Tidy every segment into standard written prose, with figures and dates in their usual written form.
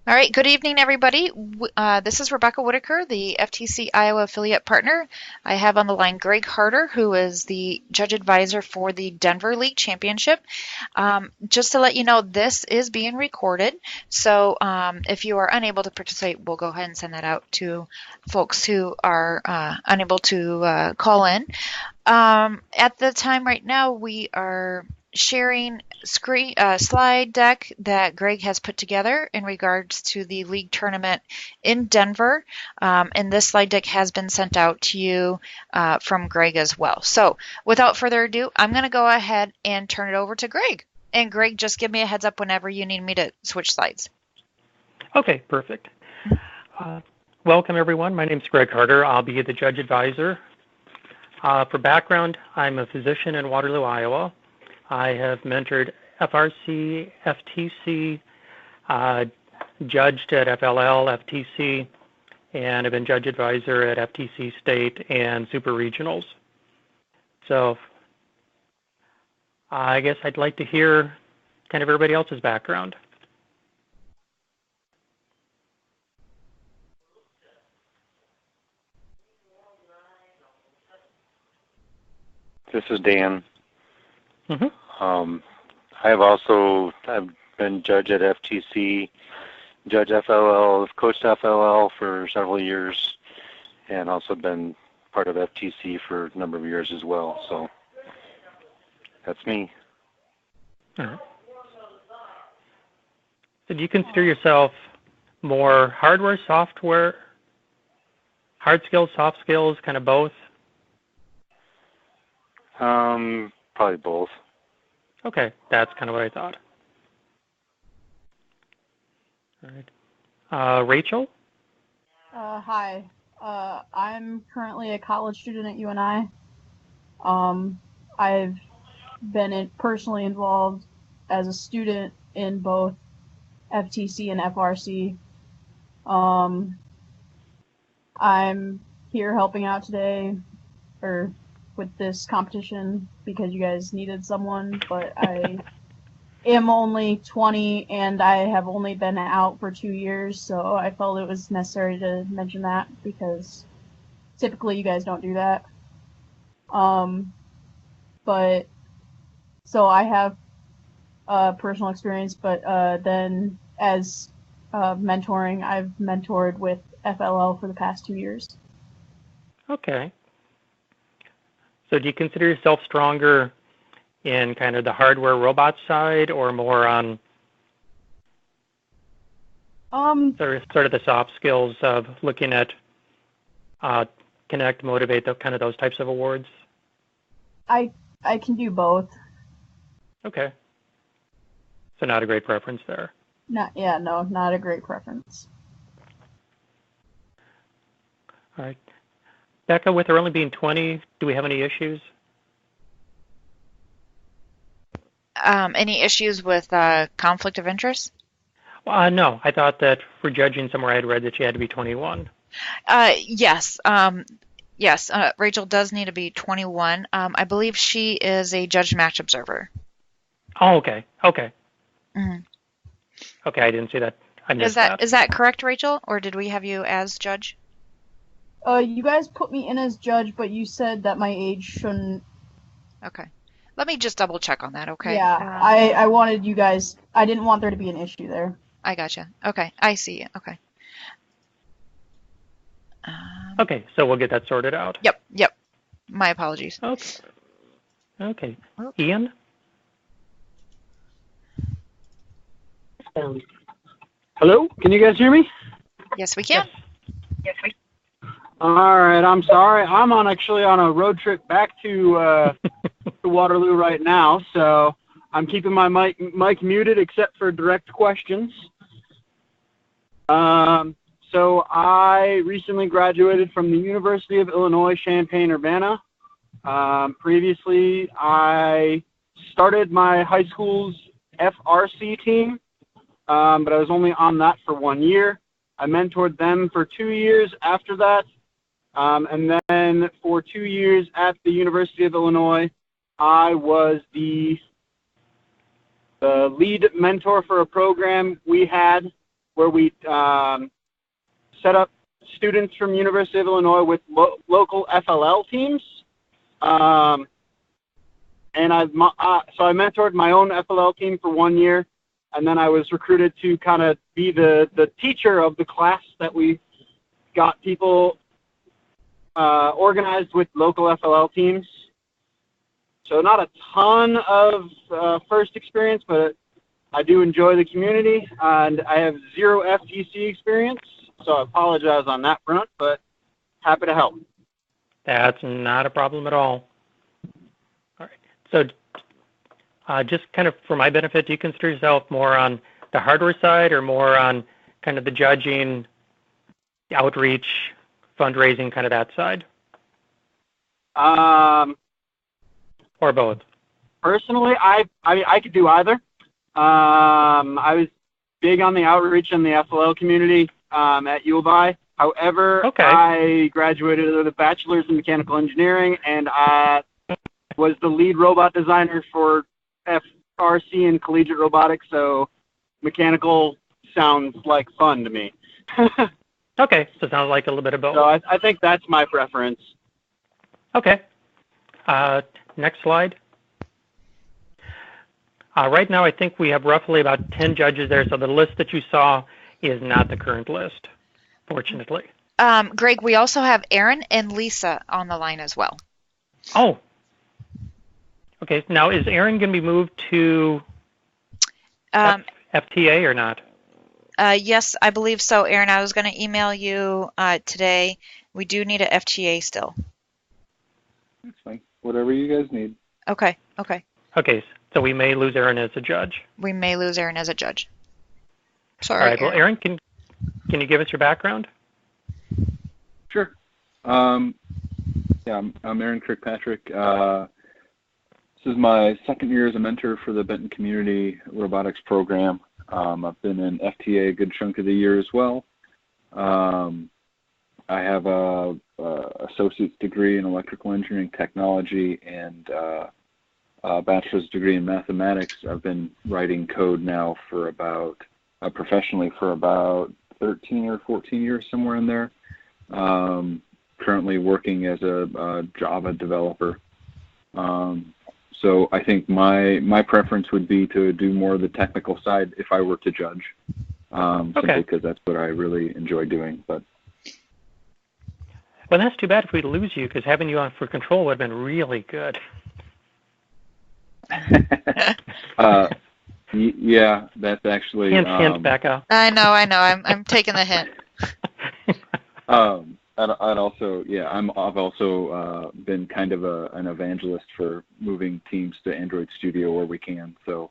All right, good evening, everybody. This is Rebecca Whitaker, the FTC Iowa affiliate partner. I have on the line Greg Harder, who is the judge advisor for the Denver League Championship. Just to let you know, this is being recorded, so if you are unable to participate, we'll go ahead and send that out to folks who are unable to call in. At the time right now, we are sharing slide deck that Greg has put together in regards to the league tournament in Denver. And this slide deck has been sent out to you from Greg as well. So without further ado, I'm going to go ahead and turn it over to Greg. And Greg, just give me a heads up whenever you need me to switch slides. Okay, perfect. Welcome, everyone. My name is Greg Harder. I'll be the judge advisor. For background, I'm a physician in Waterloo, Iowa. I have mentored FRC, FTC, judged at FLL, FTC, and have been judge advisor at FTC State and Super Regionals. So I guess I'd like to hear kind of everybody else's background. This is Dan. Mm-hmm. I've been judge at FTC, judge FLL, coached FLL for several years, and also been part of FTC for a number of years as well. So that's me. All right. So do you consider yourself more hardware, software, hard skills, soft skills, kind of both? Probably both. Okay, that's kind of what I thought. All right. Rachel? Hi. I'm currently a college student at UNI. I've been personally involved as a student in both FTC and FRC. I'm here helping out today, with this competition because you guys needed someone, but I am only 20 and I have only been out for 2 years, so I felt it was necessary to mention that because typically you guys don't do that. But so I have personal experience, but then as mentoring, I've mentored with FLL for the past 2 years. Okay. So do you consider yourself stronger in kind of the hardware robot side or more on sort of the soft skills of looking at connect, motivate, kind of those types of awards? I can do both. Okay. So not a great preference there. Not a great preference. All right. Becca, with her only being 20, do we have any issues? Any issues with conflict of interest? No. I thought that for judging somewhere I had read that you had to be 21. Yes. Yes. Rachel does need to be 21. I believe she is a judge match observer. Oh, okay. Okay. Mm-hmm. Okay, I didn't see that. I missed that. Is that correct, Rachel? Or did we have you as judge? You guys put me in as judge, but you said that my age shouldn't. Okay. Let me just double check on that, okay? Yeah, I wanted you guys. I didn't want there to be an issue there. I gotcha. Okay, I see. Okay. Okay, so we'll get that sorted out. Yep. My apologies. Okay. Ian? Hello? Can you guys hear me? Yes, we can. Yes. All right, I'm sorry. I'm actually on a road trip back to Waterloo right now, so I'm keeping my mic muted except for direct questions. So I recently graduated from the University of Illinois Champaign-Urbana. Previously, I started my high school's FRC team, but I was only on that for 1 year. I mentored them for 2 years after that. And then for 2 years at the University of Illinois, I was the lead mentor for a program we had where we set up students from University of Illinois with local FLL teams. And so I mentored my own FLL team for 1 year, and then I was recruited to kind of be the teacher of the class that we got people organized with local FLL teams. So not a ton of first experience, but I do enjoy the community, and I have 0 FTC experience, so I apologize on that front, but happy to help. That's not a problem at all. All right. So just kind of for my benefit, do you consider yourself more on the hardware side or more on kind of the judging, outreach, fundraising, kind of that side? Or both? Personally, I mean, I could do either. I was big on the outreach in the FLL community at ULI. However, okay. I graduated with a bachelor's in mechanical engineering, and I was the lead robot designer for FRC and collegiate robotics, so mechanical sounds like fun to me. Okay, so it sounds like a little bit of both. So I think that's my preference. Okay. Next slide. Right now, I think we have roughly about 10 judges there, so the list that you saw is not the current list, fortunately. Greg, we also have Aaron and Lisa on the line as well. Oh. Okay, now is Aaron going to be moved to FTA or not? Yes, I believe so, Aaron. I was going to email you today. We do need a FTA still. That's fine. Whatever you guys need. Okay. Okay, so we may lose Aaron as a judge. We may lose Aaron as a judge. Sorry. All right, well, Aaron, can you give us your background? Sure. Yeah, I'm Aaron Kirkpatrick. This is my second year as a mentor for the Benton Community Robotics Program. I've been in FTA a good chunk of the year as well. I have a associate's degree in electrical engineering technology and a bachelor's degree in mathematics. I've been writing code now for about professionally for about 13 or 14 years, somewhere in there. Currently working as a Java developer. So I think my preference would be to do more of the technical side if I were to judge, simply because that's what I really enjoy doing. But well, that's too bad if we lose you, because having you on for control would have been really good. Yeah, that's actually hint, Becca. I know. I'm taking the hint. I've also been kind of an evangelist for moving teams to Android Studio where we can. So,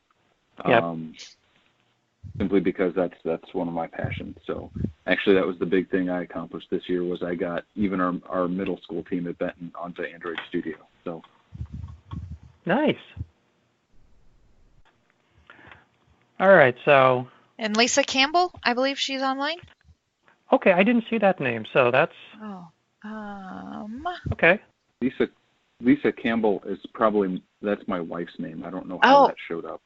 simply because that's one of my passions. So, actually, that was the big thing I accomplished this year was I got even our middle school team at Benton onto Android Studio. So, nice. All right, so. And Lisa Campbell, I believe she's online. Okay, I didn't see that name, so that's. Oh. Okay. Lisa Campbell is that's my wife's name. I don't know how that showed up.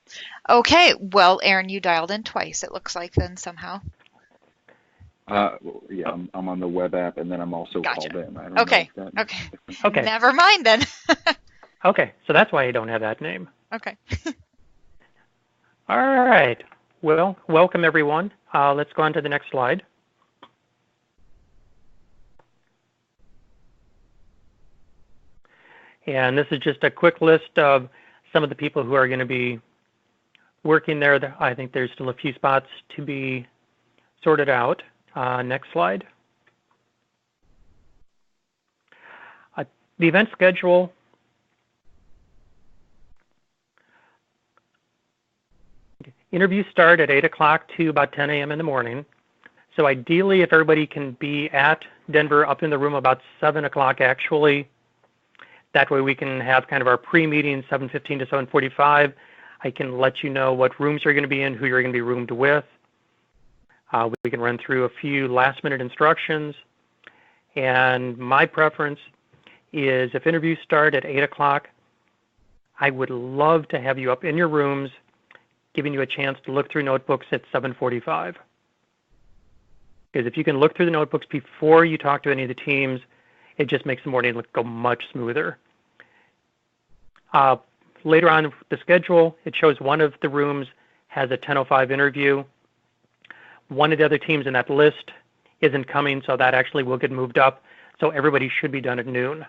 Okay, well, Aaron, you dialed in twice, it looks like then somehow. Yeah, I'm on the web app, and then I'm also called in. I don't know okay. Never mind then. Okay, so that's why you don't have that name. Okay. All right. Well, welcome everyone. Let's go on to the next slide. And this is just a quick list of some of the people who are going to be working there. I think there's still a few spots to be sorted out. Next slide. The event schedule. Interviews start at 8 o'clock to about 10 a.m. in the morning. So ideally, if everybody can be at Denver up in the room about 7 o'clock actually, that way we can have kind of our pre-meeting 7:15 to 7:45. I can let you know what rooms you're going to be in, who you're going to be roomed with. We can run through a few last-minute instructions. And my preference is if interviews start at 8 o'clock, I would love to have you up in your rooms, giving you a chance to look through notebooks at 7:45. Because if you can look through the notebooks before you talk to any of the teams, it just makes the morning go much smoother. Later on the schedule, it shows one of the rooms has a 10:05 interview. One of the other teams in that list isn't coming, so that actually will get moved up. So everybody should be done at noon.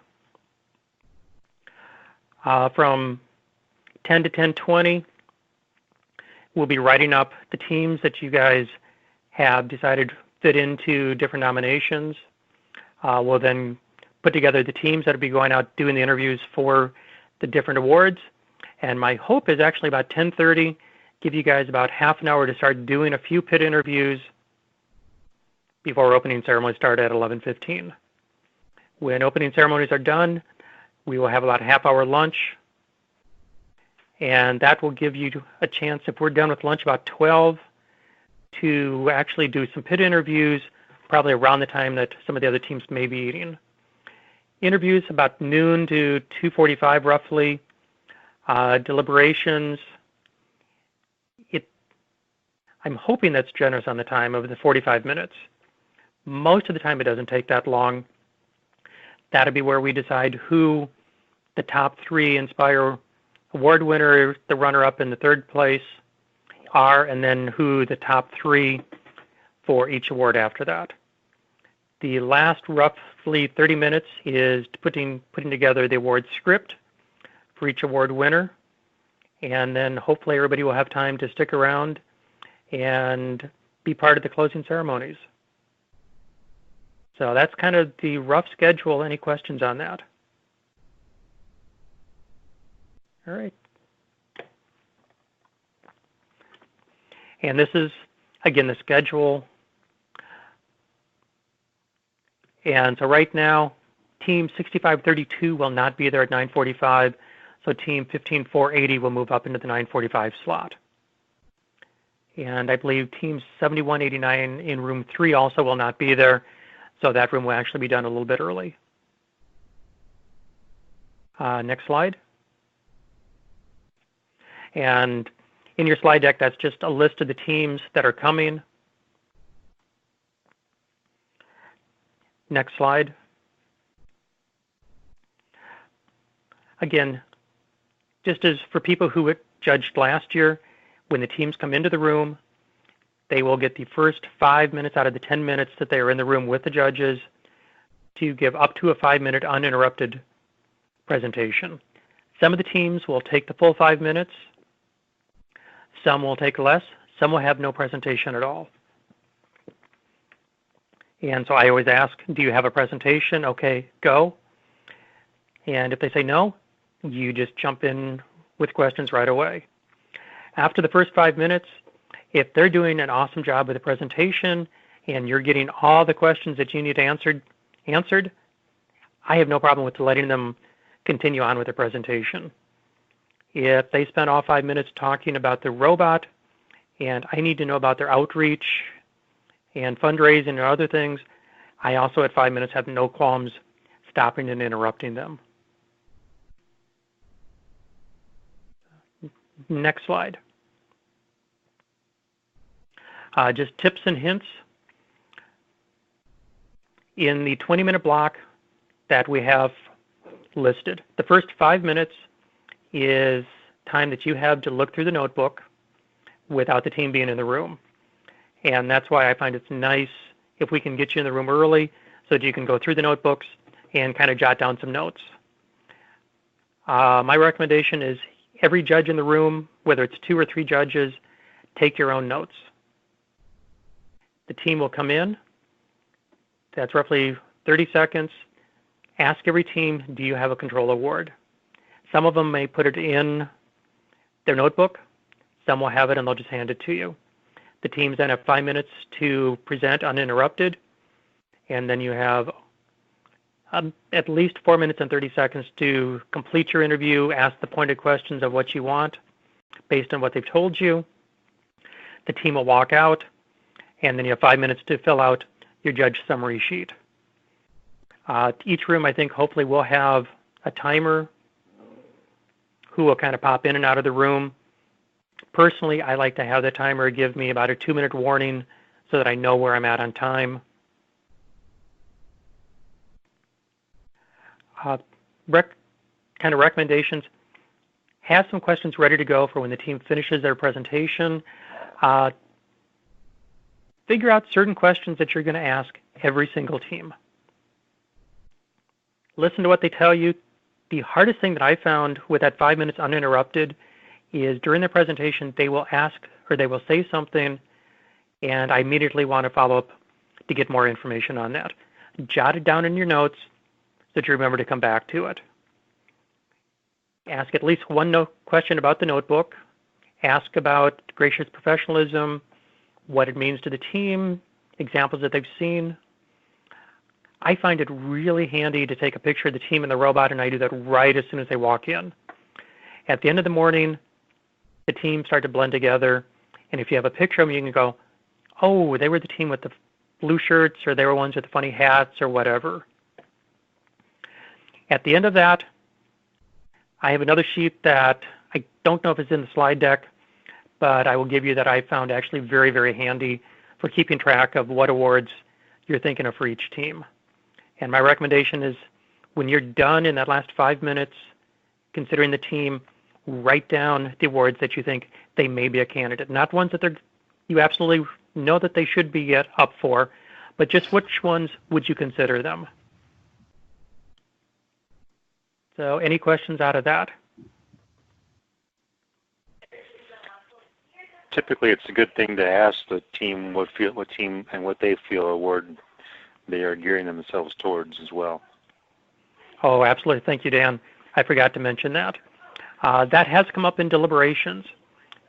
From 10 to 10:20, we'll be writing up the teams that you guys have decided fit into different nominations. We'll then put together the teams that will be going out doing the interviews for the different awards. And my hope is actually about 10:30, give you guys about half an hour to start doing a few pit interviews before opening ceremonies start at 11:15. When opening ceremonies are done, we will have about a half-hour lunch, and that will give you a chance, if we're done with lunch about 12, to actually do some pit interviews, probably around the time that some of the other teams may be eating. Interviews about noon to 2:45 roughly. Deliberations, I'm hoping that's generous on the time of the 45 minutes. Most of the time it doesn't take that long. That'll be where we decide who the top 3 Inspire Award winner, the runner-up, and the third place are, and then who the top 3 for each award after that. The last roughly 30 minutes is putting together the award script for each award winner, and then hopefully everybody will have time to stick around and be part of the closing ceremonies. So that's kind of the rough schedule. Any questions on that? All right. And this is, again, the schedule. And so right now, Team 6532 will not be there at 9:45, so Team 15480 will move up into the 9:45 slot. And I believe Team 7189 in room 3 also will not be there, so that room will actually be done a little bit early. Next slide. And in your slide deck, that's just a list of the teams that are coming. Next slide. Again, just as for people who judged last year, when the teams come into the room, they will get the first 5 minutes out of the 10 minutes that they are in the room with the judges to give up to a 5-minute uninterrupted presentation. Some of the teams will take the full 5 minutes. Some will take less. Some will have no presentation at all. And so I always ask, do you have a presentation? Okay, go. And if they say no, you just jump in with questions right away. After the first 5 minutes, if they're doing an awesome job with the presentation and you're getting all the questions that you need answered, I have no problem with letting them continue on with the presentation. If they spend all 5 minutes talking about the robot and I need to know about their outreach and fundraising and other things, I also at 5 minutes have no qualms stopping and interrupting them. Next slide. Just tips and hints. In the 20-minute block that we have listed, the first 5 minutes is time that you have to look through the notebook without the team being in the room. And that's why I find it's nice if we can get you in the room early so that you can go through the notebooks and kind of jot down some notes. My recommendation is every judge in the room, whether it's 2 or 3 judges, take your own notes. The team will come in. That's roughly 30 seconds. Ask every team, do you have a control award? Some of them may put it in their notebook. Some will have it and they'll just hand it to you. The teams then have 5 minutes to present uninterrupted. And then you have at least 4 minutes and 30 seconds to complete your interview, ask the pointed questions of what you want based on what they've told you. The team will walk out, and then you have 5 minutes to fill out your judge summary sheet. Each room, I think, hopefully will have a timer who will kind of pop in and out of the room. Personally, I like to have the timer give me about a 2-minute warning so that I know where I'm at on time. Kind of recommendations. Have some questions ready to go for when the team finishes their presentation. Figure out certain questions that you're going to ask every single team. Listen to what they tell you. The hardest thing that I found with that 5 minutes uninterrupted is during the presentation, they will ask or they will say something, and I immediately want to follow up to get more information on that. Jot it down in your notes so that you remember to come back to it. Ask at least one question about the notebook. Ask about gracious professionalism, what it means to the team, examples that they've seen. I find it really handy to take a picture of the team and the robot, and I do that right as soon as they walk in. At the end of the morning, the teams start to blend together, and if you have a picture of them, you can go, oh, they were the team with the blue shirts, or they were ones with the funny hats, or whatever. At the end of that, I have another sheet that I don't know if it's in the slide deck, but I will give you that I found actually very, very handy for keeping track of what awards you're thinking of for each team. And my recommendation is when you're done in that last 5 minutes, considering the team, write down the awards that you think they may be a candidate. Not ones that you absolutely know that they should be up for, but just which ones would you consider them. So any questions out of that? Typically, it's a good thing to ask the team what team and what they feel award they are gearing themselves towards as well. Oh, absolutely. Thank you, Dan. I forgot to mention that. That has come up in deliberations,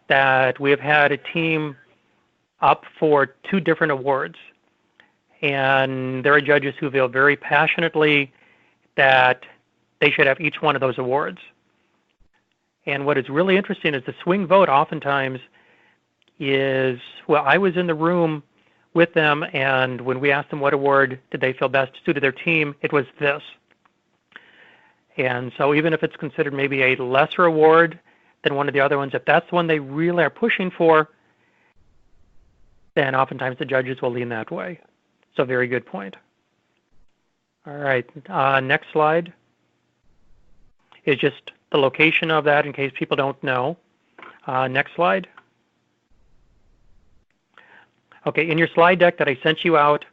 that we have had a team up for 2 different awards. And there are judges who feel very passionately that they should have each one of those awards. And what is really interesting is the swing vote oftentimes is, well, I was in the room with them, and when we asked them what award did they feel best suited their team, it was this. And so even if it's considered maybe a lesser award than one of the other ones, if that's the one they really are pushing for, then oftentimes the judges will lean that way. So very good point. All right, next slide is just the location of that in case people don't know. Next slide. Okay, in your slide deck that I sent you out,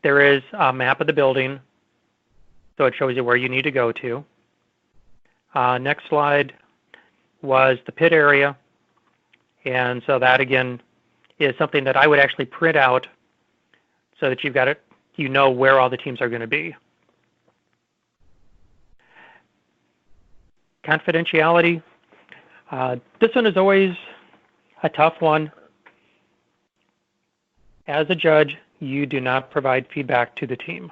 there is a map of the building, so it shows you where you need to go to. Next slide was the pit area, and so that again is something that I would actually print out so that you've got it, you know where all the teams are going to be. Confidentiality. This one is always a tough one. As a judge, you do not provide feedback to the team.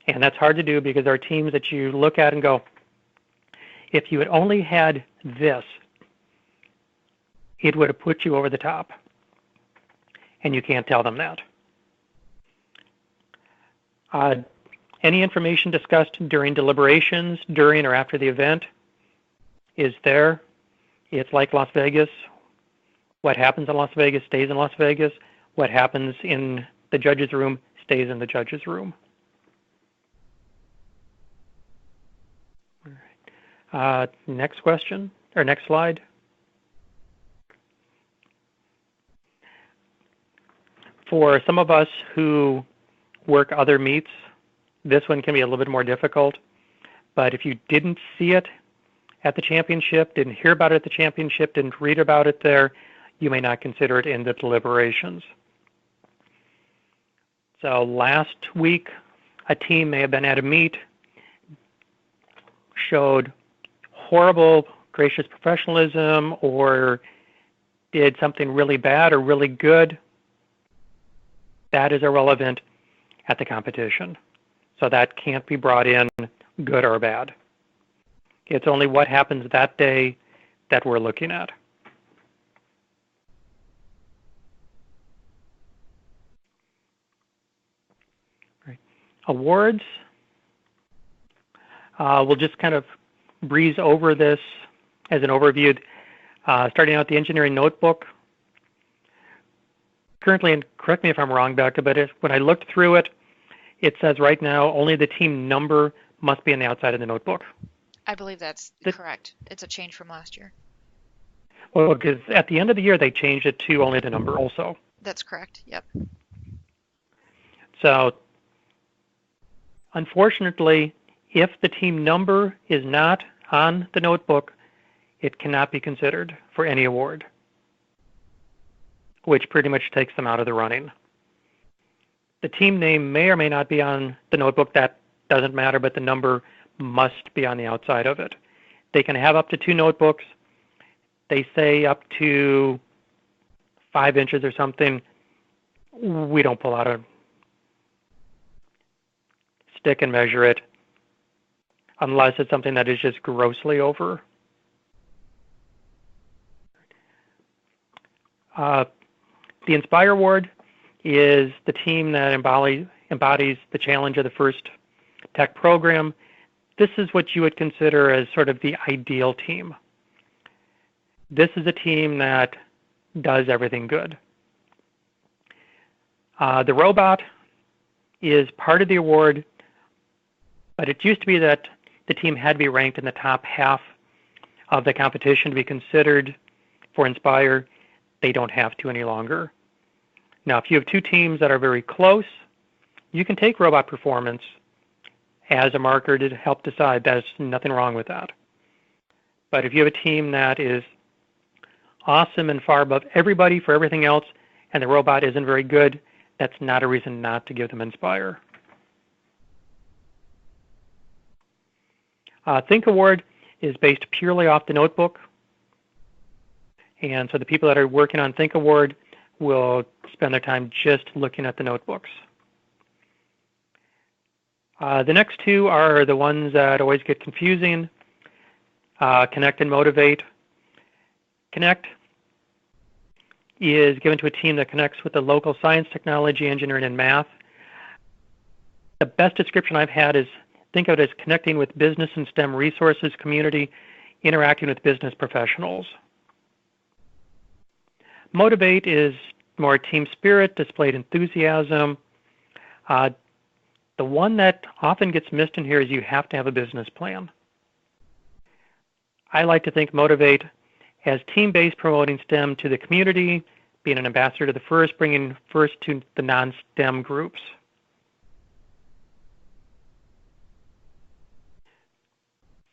And that's hard to do because there are teams that you look at and go, if you had only had this, it would have put you over the top. And you can't tell them that. Any information discussed during deliberations, during or after the event is there. It's like Las Vegas. What happens in Las Vegas stays in Las Vegas. What happens in the judge's room stays in the judge's room. All right. Next question, or next slide. For some of us who work other meets, this one can be a little bit more difficult. But if you didn't see it at the championship, didn't hear about it at the championship, didn't read about it there, you may not consider it in the deliberations. So last week, a team may have been at a meet, showed horrible gracious professionalism, or did something really bad or really good. That is irrelevant at the competition. So that can't be brought in good or bad. It's only what happens that day that we're looking at. Right. Awards. We'll just kind of breeze over this as an overview. Starting out the engineering notebook. currently, and correct me if I'm wrong, Becca, but when I looked through it, it says right now only the team number must be on the outside of the notebook. I believe that's correct. It's a change from last year. Well, because at the end of the year, they changed it to only the number also. That's correct, yep. So, unfortunately, if the team number is not on the notebook, it cannot be considered for any award, which pretty much takes them out of the running. The team name may or may not be on the notebook. That doesn't matter, but the number must be on the outside of it. They can have up to 2 notebooks. They say up to 5 inches or something. We don't pull out a stick and measure it unless it's something that is just grossly over. The Inspire Award is the team that embodies the challenge of the first tech program. This is what you would consider as sort of the ideal team. This is a team that does everything good. The robot is part of the award, but it used to be that the team had to be ranked in the top half of the competition to be considered for Inspire. They don't have to any longer. Now, if you have 2 teams that are very close, you can take robot performance as a marker to help decide. There's nothing wrong with that. But if you have a team that is awesome and far above everybody for everything else, and the robot isn't very good, that's not a reason not to give them Inspire. Think Award is based purely off the notebook. And so the people that are working on Think Award will spend their time just looking at the notebooks. The next 2 are the ones that always get confusing. Connect and Motivate. Connect is given to a team that connects with the local science, technology, engineering, and math. The best description I've had is think of it as connecting with business and STEM resources, community, interacting with business professionals. Motivate is more team spirit, displayed enthusiasm. The one that often gets missed in here is you have to have a business plan. I like to think Motivate as team-based, promoting STEM to the community, being an ambassador to the FIRST, bringing FIRST to the non-STEM groups.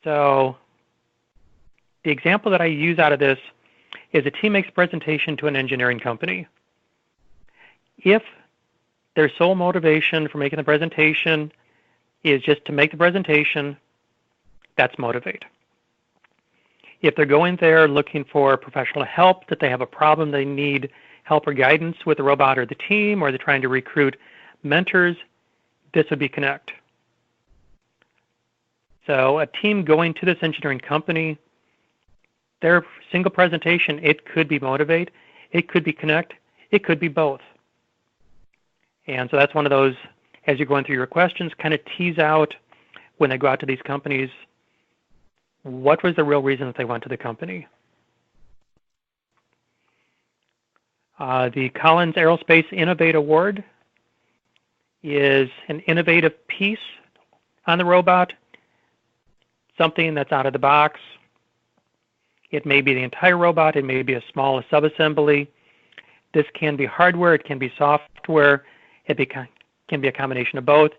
So the example that I use out of this is a team makes a presentation to an engineering company. If their sole motivation for making the presentation is just to make the presentation, that's Motivate. If they're going there looking for professional help, that they have a problem, they need help or guidance with the robot or the team, or they're trying to recruit mentors, this would be Connect. So a team going to this engineering company, their single presentation, it could be Motivate, it could be Connect, it could be both. And so that's one of those, as you're going through your questions, kind of tease out when they go out to these companies, what was the real reason that they went to the company? The Collins Aerospace Innovate Award is an innovative piece on the robot, something that's out of the box. It may be the entire robot, it may be a small subassembly. This can be hardware, it can be software, it can be a combination of both.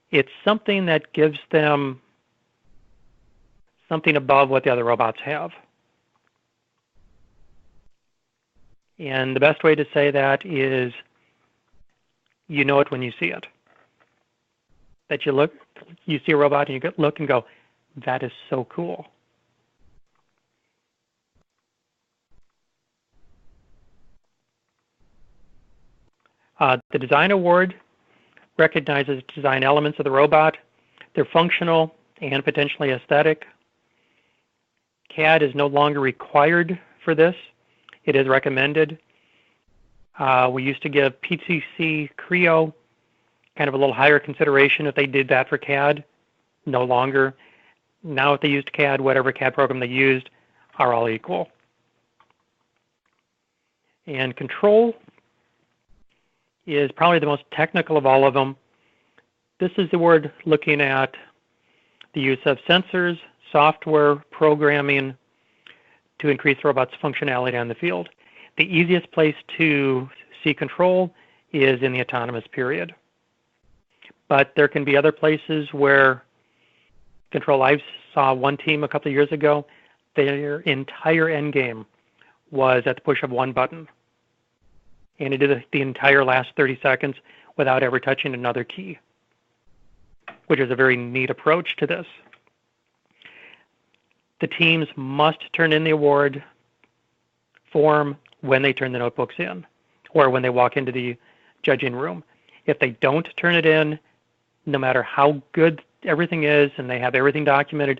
It's something that gives them something above what the other robots have. And the best way to say that is you know it when you see it. That you look, you see a robot and you look and go, that is so cool. The Design Award recognizes design elements of the robot. They're functional and potentially aesthetic. CAD is no longer required for this. It is recommended. We used to give PTC Creo kind of a little higher consideration if they did that for CAD. No longer. Now if they used CAD, whatever CAD program they used are all equal. And Control is probably the most technical of all of them. This is the award looking at the use of sensors, software, programming to increase the robot's functionality on the field. The easiest place to see control is in the autonomous period. But there can be other places where control. I saw one team a couple of years ago, their entire end game was at the push of one button. And it did the entire last 30 seconds without ever touching another key, which is a very neat approach to this. The teams must turn in the award form when they turn the notebooks in or when they walk into the judging room. If they don't turn it in, no matter how good everything is and they have everything documented,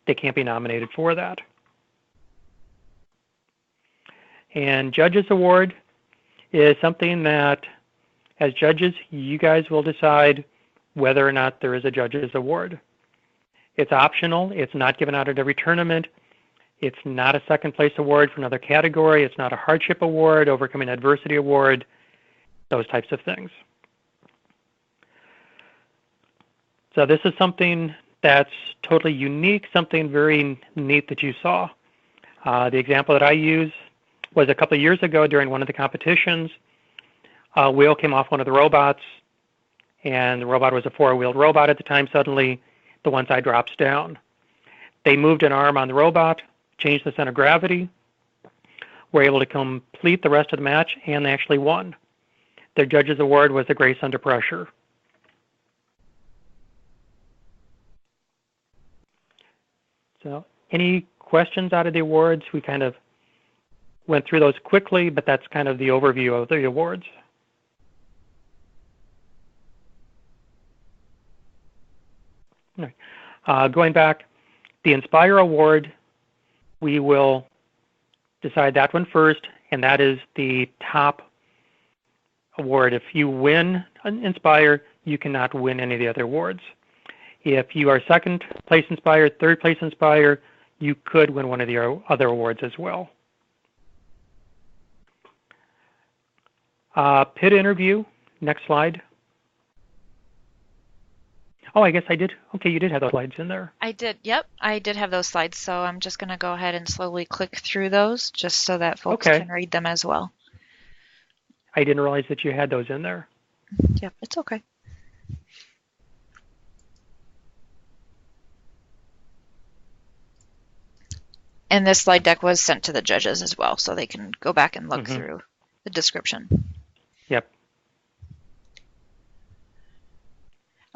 they can't be nominated for that. And Judges Award is something that, as judges, you guys will decide whether or not there is a Judges Award. It's optional. It's not given out at every tournament. It's not a second place award for another category. It's not a hardship award, overcoming adversity award, those types of things. So this is something that's totally unique, something very neat that you saw. The example that I use was a couple of years ago during one of the competitions. A wheel came off one of the robots, and the robot was a four-wheeled robot at the time. Suddenly, the one side drops down. They moved an arm on the robot, changed the center of gravity, were able to complete the rest of the match, and they actually won. Their Judges Award was the Grace Under Pressure. So any questions out of the awards? We kind of went through those quickly, but that's kind of the overview of the awards. Going back, the Inspire Award, we will decide that one first, and that is the top award. If you win Inspire, you cannot win any of the other awards. If you are second place Inspire, third place Inspire, you could win one of the other awards as well. PID interview, next slide. Oh, I guess I did. Okay, you did have those slides in there. I did. Yep, I did have those slides. So I'm just going to go ahead and slowly click through those just so that folks can read them as well. I didn't realize that you had those in there. Yep, it's okay. And this slide deck was sent to the judges as well, so they can go back and look through the description. Yep.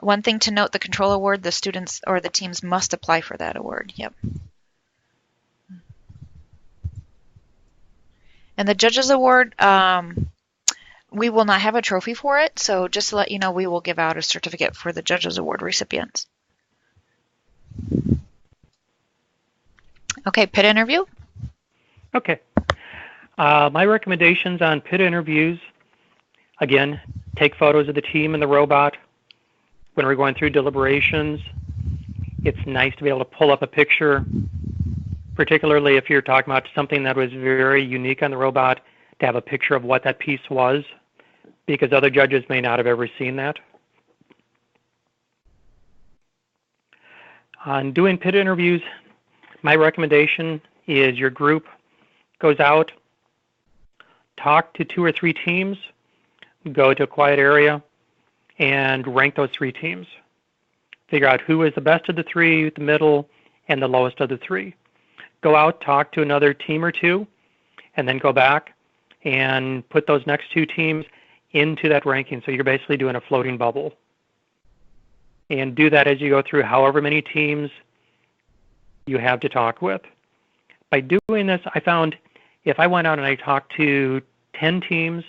One thing to note, the control award, the students or the teams must apply for that award. Yep. And the Judges Award, we will not have a trophy for it, so just to let you know, we will give out a certificate for the Judges Award recipients. Okay, PID interview. Okay. My recommendations on PID interviews, again, take photos of the team and the robot. When we're going through deliberations, it's nice to be able to pull up a picture, particularly if you're talking about something that was very unique on the robot, to have a picture of what that piece was, because other judges may not have ever seen that. On doing PID interviews, my recommendation is your group goes out, talk to 2 or 3 teams, go to a quiet area, and rank those 3 teams. Figure out who is the best of the 3, the middle, and the lowest of the 3. Go out, talk to another team or 2, and then go back and put those next 2 teams into that ranking. So you're basically doing a floating bubble. And do that as you go through however many teams you have to talk with. By doing this, I found if I went out and I talked to 10 teams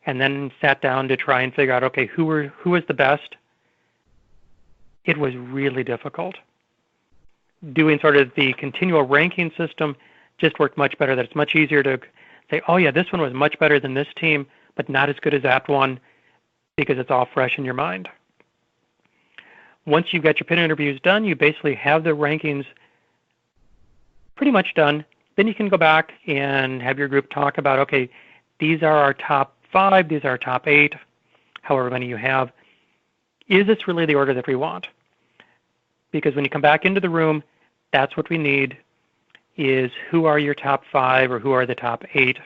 and then sat down to try and figure out, okay, who was the best, it was really difficult. Doing sort of the continual ranking system just worked much better. That it's much easier to say, oh yeah, this one was much better than this team, but not as good as that one, because it's all fresh in your mind. Once you've got your PID interviews done, you basically have the rankings pretty much done. Then you can go back and have your group talk about, okay, these are our top 5, these are our top 8, however many you have. Is this really the order that we want? Because when you come back into the room, that's what we need, is who are your top 5 or who are the top 8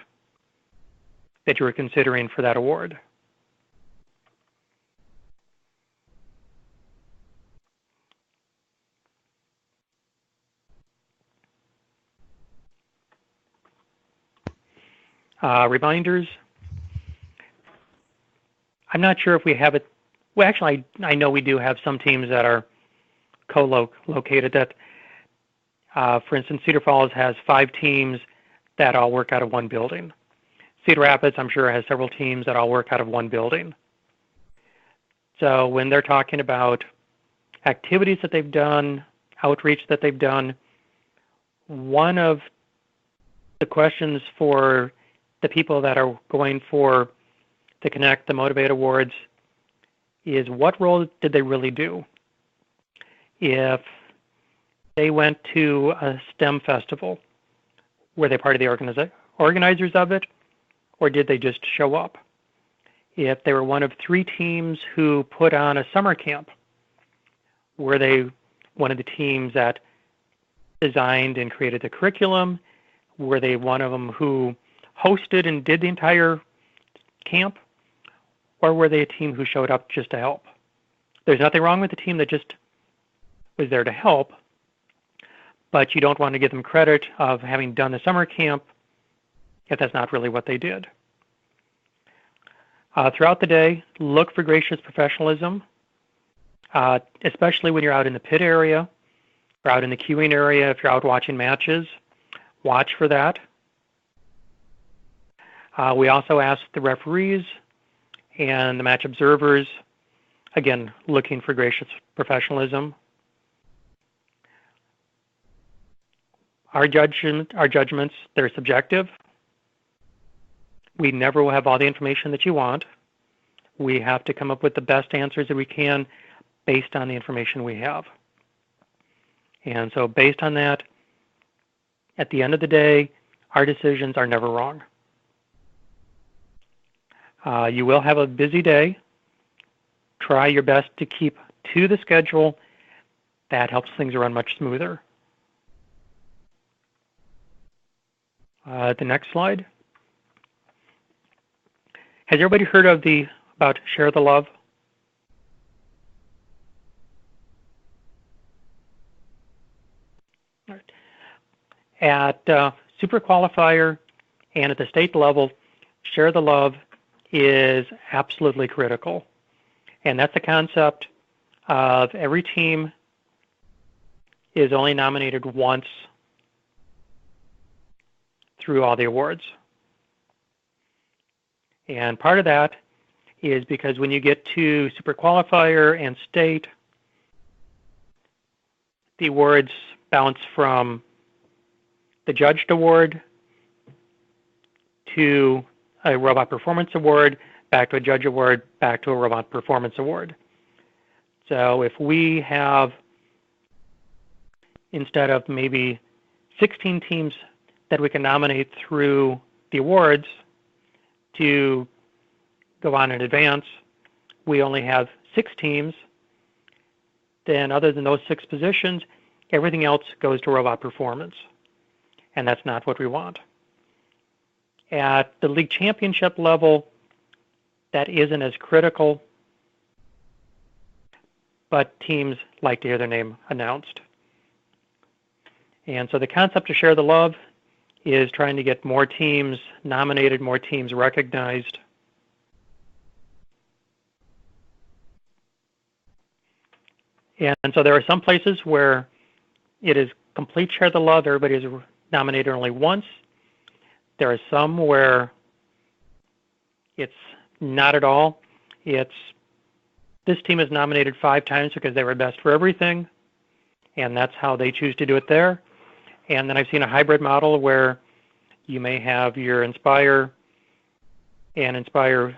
that you were considering for that award. Reminders. I'm not sure if we have it. Well, actually, I know we do have some teams that are co-located. That, for instance, Cedar Falls has 5 teams that all work out of one building. Cedar Rapids, I'm sure, has several teams that all work out of one building. So when they're talking about activities that they've done, outreach that they've done, one of the questions for the people that are going for the Connect, the Motivate Awards, is what role did they really do? If they went to a STEM festival, were they part of the organizers of it, or did they just show up? If they were one of 3 teams who put on a summer camp, were they one of the teams that designed and created the curriculum? Were they one of them who hosted and did the entire camp? Or were they a team who showed up just to help? There's nothing wrong with the team that just was there to help, but you don't want to give them credit of having done the summer camp if that's not really what they did. Throughout the day, look for gracious professionalism, especially when you're out in the pit area or out in the queuing area. If you're out watching matches, watch for that. We also ask the referees and the match observers, again, looking for gracious professionalism. Our judgments, they're subjective. We never will have all the information that you want. We have to come up with the best answers that we can based on the information we have. And so based on that, at the end of the day, our decisions are never wrong. You will have a busy day. Try your best to keep to the schedule. That helps things run much smoother. The next slide. Has everybody heard of about Share the Love? At Super Qualifier and at the state level, Share the Love is absolutely critical. And that's the concept of every team is only nominated once through all the awards. And part of that is because when you get to Super Qualifier and state, the awards bounce from the judged award to a robot performance award, back to a judge award, back to a robot performance award. So if we have, instead of maybe 16 teams that we can nominate through the awards to go on in advance, we only have 6 teams, then other than those 6 positions, everything else goes to robot performance. And that's not what we want. At the league championship level, that isn't as critical, but teams like to hear their name announced. And so the concept of Share the Love is trying to get more teams nominated, more teams recognized. And so there are some places where it is complete Share the Love, everybody is nominated only once. There are some where it's not at all. It's this team is nominated 5 times because they were best for everything, and that's how they choose to do it there. And then I've seen a hybrid model where you may have your Inspire and Inspire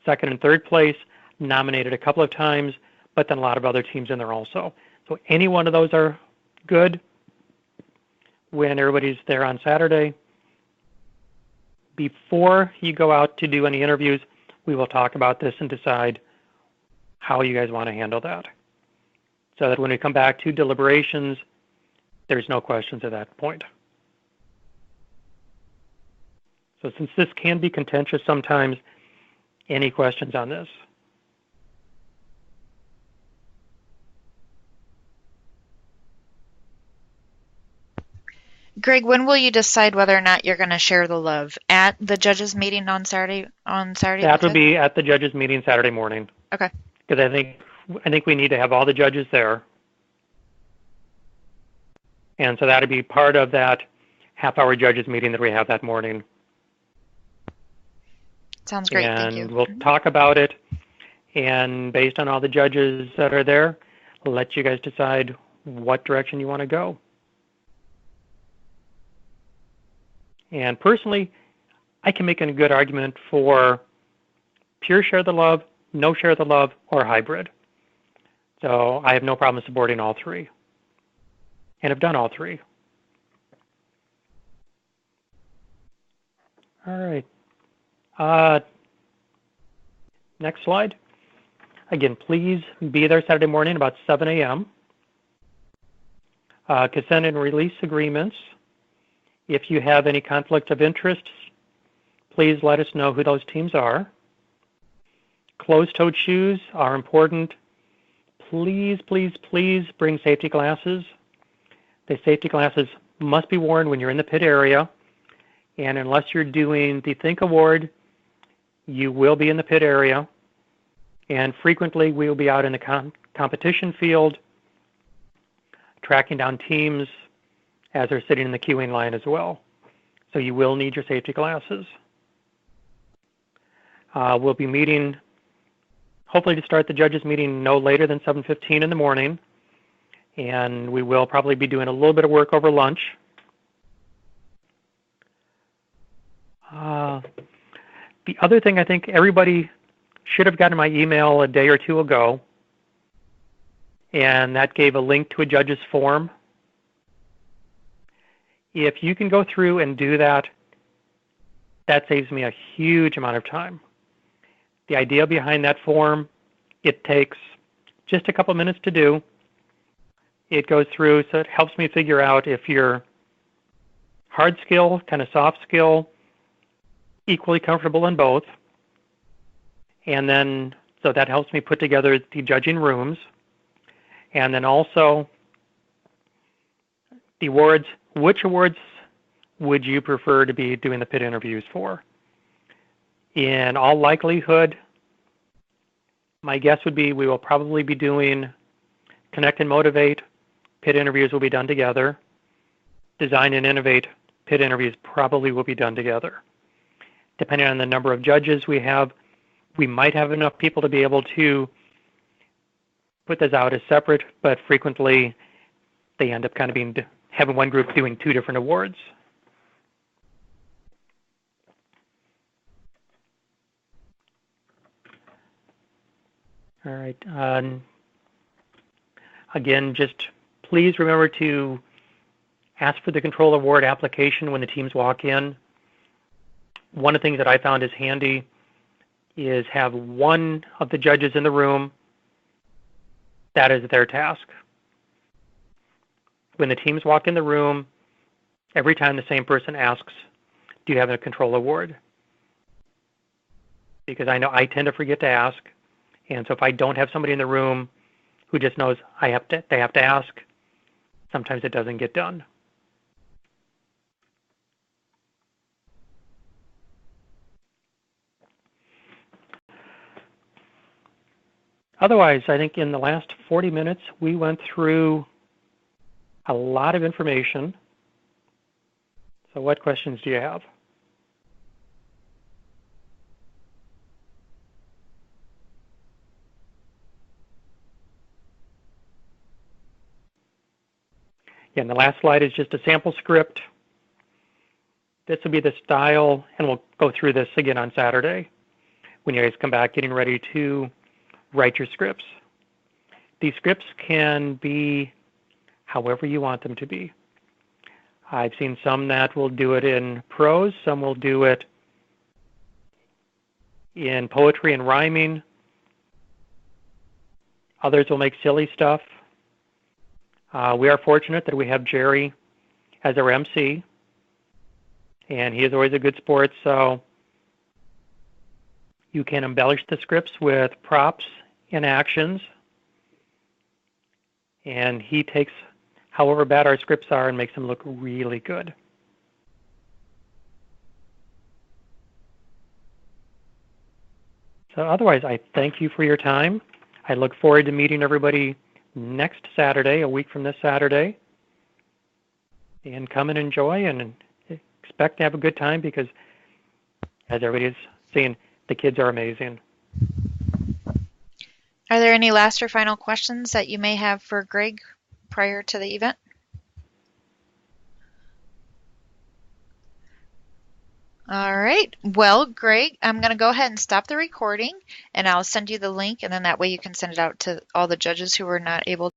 second and third place nominated a couple of times, but then a lot of other teams in there also. So any one of those are good. When everybody's there on Saturday, before you go out to do any interviews, we will talk about this and decide how you guys want to handle that. So that when we come back to deliberations, there's no questions at that point. So since this can be contentious sometimes, any questions on this? Greg, when will you decide whether or not you're going to share the love? At the judges' meeting on Saturday? That would be at the judges' meeting Saturday morning. Okay. Because I think we need to have all the judges there. And so that would be part of that half-hour judges meeting that we have that morning. Sounds great. And thank you. We'll talk about it, and based on all the judges that are there, we'll let you guys decide what direction you want to go. And personally, I can make a good argument for pure share the love, no share the love, or hybrid. So I have no problem supporting all three, and have done all three. All right. Next slide. Again, please be there Saturday morning about 7 a.m. Consent and release agreements. If you have any conflict of interest, please let us know who those teams are. Closed-toed shoes are important. Please, please, please bring safety glasses. The safety glasses must be worn when you're in the pit area. And unless you're doing the Think Award, you will be in the pit area. And frequently, we will be out in the competition field, tracking down teams as they're sitting in the queuing line as well. So you will need your safety glasses. We'll be meeting, hopefully to start the judges meeting no later than 7:15 in the morning. And we will probably be doing a little bit of work over lunch. The other thing I think everybody should have gotten my email a day or two ago, and that gave a link to a judge's form. If you can go through and do that, that saves me a huge amount of time. The idea behind that form, it takes just a couple minutes to do. It goes through, so it helps me figure out if you're hard skill, kind of soft skill, equally comfortable in both. And then, so that helps me put together the judging rooms. And then also the awards, which awards would you prefer to be doing the pit interviews for? In all likelihood, my guess would be we will probably be doing Connect and Motivate. Pit interviews will be done together. Design and Innovate. Pit interviews probably will be done together. Depending on the number of judges we have, we might have enough people to be able to put those out as separate, but frequently they end up kind of having one group doing two different awards. All right. Again, just please remember to ask for the control award application when the teams walk in. One of the things that I found is handy is have one of the judges in the room. That is their task. When the teams walk in the room, every time the same person asks, do you have a control award? Because I know I tend to forget to ask. And so if I don't have somebody in the room who just knows they have to ask, sometimes it doesn't get done. Otherwise, I think in the last 40 minutes, we went through a lot of information. So what questions do you have? Yeah, and the last slide is just a sample script. This will be the style, and we'll go through this again on Saturday when you guys come back getting ready to write your scripts. These scripts can be however you want them to be. I've seen some that will do it in prose, some will do it in poetry and rhyming. Others will make silly stuff. We are fortunate that we have Jerry as our MC, and he is always a good sport, so you can embellish the scripts with props and actions, and he takes however bad our scripts are and makes them look really good. So otherwise, I thank you for your time. I look forward to meeting everybody next Saturday, a week from this Saturday. And come and enjoy and expect to have a good time because, as everybody's saying, the kids are amazing. Are there any last or final questions that you may have for Greg prior to the event? All right. Well, Greg, I'm going to go ahead and stop the recording, and I'll send you the link, and then that way you can send it out to all the judges who were not able